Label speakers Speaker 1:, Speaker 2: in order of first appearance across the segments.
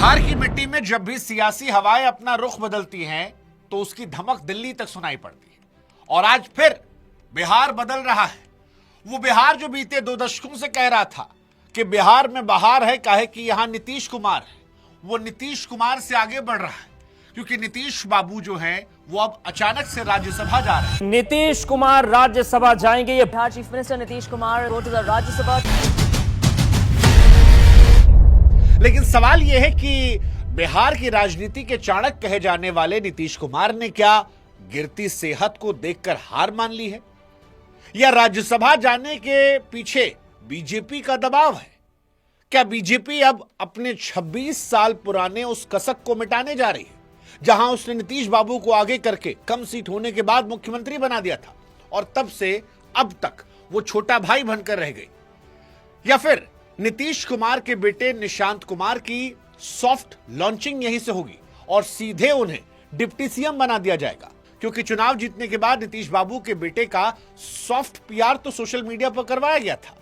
Speaker 1: बिहार की मिट्टी में जब भी सियासी हवाएं अपना रुख बदलती हैं तो उसकी धमक दिल्ली तक सुनाई पड़ती है। और आज फिर बिहार बदल रहा है। वो बिहार जो बीते 2 दशकों से कह रहा था कि बिहार में बहार है, काहे कि यहां नीतीश कुमार है, वो नीतीश कुमार से आगे बढ़ रहा है, क्योंकि नीतीश बाबू जो हैं वो अब अचानक से राज्यसभा जा रहे हैं।
Speaker 2: नीतीश कुमार राज्यसभा जाएंगे। ये Bihar chief minister Nitish Kumar go to the Rajya Sabha.
Speaker 1: लेकिन सवाल यह है कि बिहार की राजनीति के चाणक्य कहे जाने वाले नीतीश कुमार ने क्या गिरती सेहत को देखकर हार मान ली है, या राज्यसभा जाने के पीछे बीजेपी का दबाव है? क्या बीजेपी अब अपने 26 साल पुराने उस कसक को मिटाने जा रही है जहां उसने नीतीश बाबू को आगे करके कम सीट होने के बाद मुख्यमंत्री बना दिया था और तब से अब तक वो छोटा भाई बनकर रह गई? या फिर नीतीश कुमार के बेटे निशांत कुमार की सॉफ्ट लॉन्चिंग यहीं से होगी और सीधे उन्हें डिप्टी सीएम बना दिया जाएगा? क्योंकि चुनाव जीतने के बाद नीतीश बाबू के बेटे का सॉफ्ट पीआर तो सोशल मीडिया पर करवाया गया था।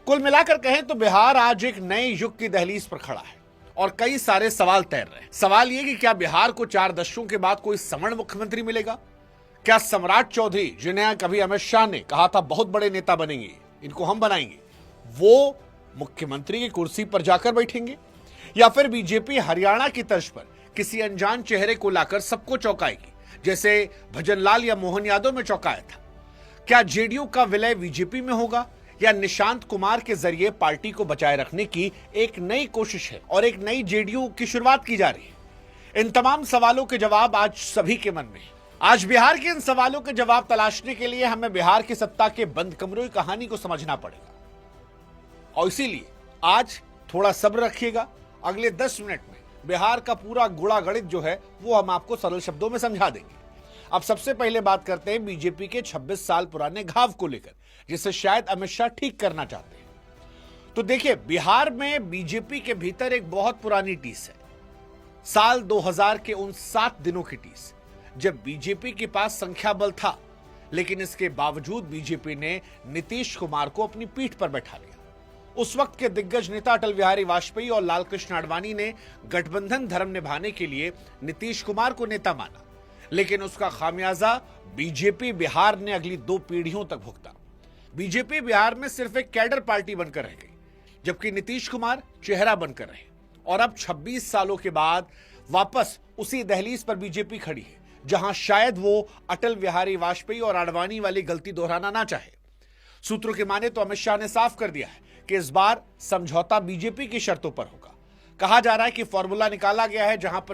Speaker 1: कुल मिलाकर कहें तो बिहार आज एक नए युग की दहलीज पर खड़ा है और कई सारे सवाल तैर रहे हैं। सवाल यह कि क्या बिहार को 4 दशकों के बाद कोई समण मुख्यमंत्री मिलेगा? क्या सम्राट चौधरी, जिन्हें कभी अमित शाह ने कहा था बहुत बड़े नेता बनेंगे, इनको हम बनाएंगे, वो मुख्यमंत्री की कुर्सी पर जाकर बैठेंगे? या फिर बीजेपी हरियाणा की तर्ज पर किसी अनजान चेहरे को लाकर सबको चौंकाएगी, जैसे भजनलाल या मोहन यादव में चौंकाया था? क्या जेडीयू का विलय बीजेपी में होगा, या निशांत कुमार के जरिए पार्टी को बचाए रखने की एक नई कोशिश है और एक नई जेडीयू की शुरुआत की जा रही है? इन तमाम सवालों के जवाब आज सभी के मन में है। आज बिहार के इन सवालों के जवाब तलाशने के लिए हमें बिहार की सत्ता के बंद कमरों की कहानी को समझना पड़ेगा, और इसीलिए आज थोड़ा सब्र रखिएगा। अगले 10 मिनट में बिहार का पूरा गुणा गणित जो है वो हम आपको सरल शब्दों में समझा देंगे। अब सबसे पहले बात करते हैं बीजेपी के 26 साल पुराने घाव को लेकर, जिसे शायद अमित शाह ठीक करना चाहते हैं। तो देखिए, बिहार में बीजेपी के भीतर एक बहुत पुरानी टीस है, साल 2000 के उन 7 दिनों की टीस, जब बीजेपी के पास संख्या बल था, लेकिन इसके बावजूद बीजेपी ने नीतीश कुमार को अपनी पीठ पर बैठा लिया। उस वक्त के दिग्गज नेता अटल बिहारी वाजपेयी और लाल कृष्ण आडवाणी ने गठबंधन धर्म निभाने के लिए नीतीश कुमार को नेता माना, लेकिन उसका खामियाजा बीजेपी बिहार ने अगली 2 पीढ़ियों तक भुगता। बीजेपी बिहार में सिर्फ एक कैडर पार्टी बनकर रह गई, जबकि नीतीश कुमार चेहरा बनकर रहे। और अब 26 सालों के बाद वापस उसी दहलीज पर बीजेपी खड़ी है, जहां शायद वो अटल बिहारी वाजपेयी और आडवाणी वाली गलती दोहराना ना चाहे। सूत्रों के माने तो अमित शाह ने साफ कर दिया है कि इस बार समझौता बीजेपी की शर्तों पर होगा। कहा जा रहा है कि फॉर्मूला निकाला गया है जहां पर